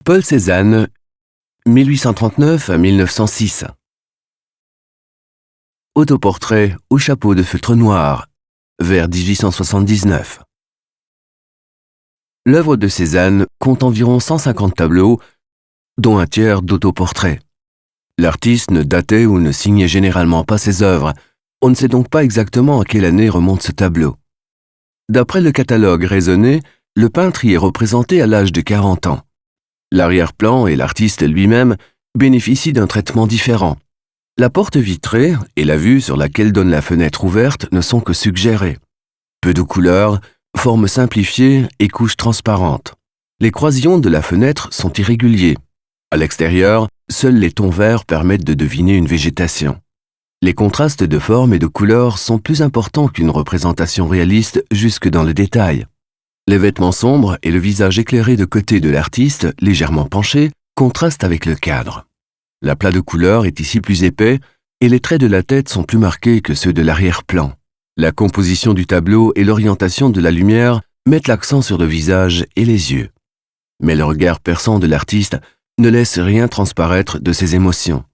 Paul Cézanne, 1839 à 1906. Autoportrait au chapeau de feutre noir, vers 1879. L'œuvre de Cézanne compte environ 150 tableaux, dont un tiers d'autoportraits. L'artiste ne datait ou ne signait généralement pas ses œuvres. On ne sait donc pas exactement à quelle année remonte ce tableau. D'après le catalogue raisonné, le peintre y est représenté à l'âge de 40 ans. L'arrière-plan et l'artiste lui-même bénéficient d'un traitement différent. La porte vitrée et la vue sur laquelle donne la fenêtre ouverte ne sont que suggérées. Peu de couleurs, formes simplifiées et couches transparentes. Les croisillons de la fenêtre sont irréguliers. À l'extérieur, seuls les tons verts permettent de deviner une végétation. Les contrastes de formes et de couleurs sont plus importants qu'une représentation réaliste jusque dans le détail. Les vêtements sombres et le visage éclairé de côté de l'artiste, légèrement penché, contrastent avec le cadre. L'aplat de couleurs est ici plus épais et les traits de la tête sont plus marqués que ceux de l'arrière-plan. La composition du tableau et l'orientation de la lumière mettent l'accent sur le visage et les yeux. Mais le regard perçant de l'artiste ne laisse rien transparaître de ses émotions.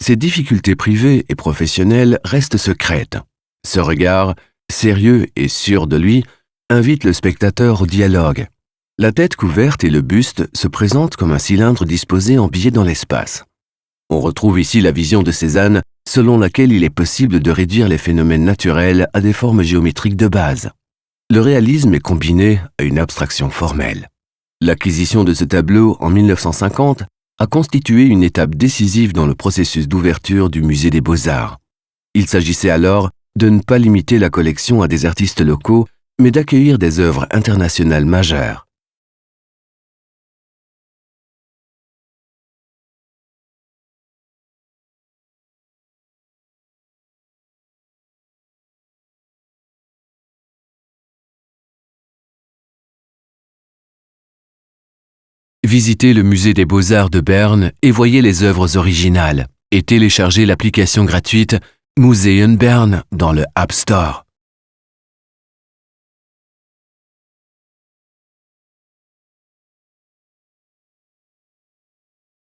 Ses difficultés privées et professionnelles restent secrètes. Ce regard, sérieux et sûr de lui, invite le spectateur au dialogue. La tête couverte et le buste se présentent comme un cylindre disposé en biais dans l'espace. On retrouve ici la vision de Cézanne selon laquelle il est possible de réduire les phénomènes naturels à des formes géométriques de base. Le réalisme est combiné à une abstraction formelle. L'acquisition de ce tableau en 1950 a constitué une étape décisive dans le processus d'ouverture du Musée des Beaux-Arts. Il s'agissait alors de ne pas limiter la collection à des artistes locaux, mais d'accueillir des œuvres internationales majeures. Visitez le Musée des Beaux-Arts de Berne et voyez les œuvres originales et téléchargez l'application gratuite Museum Bern dans le App Store.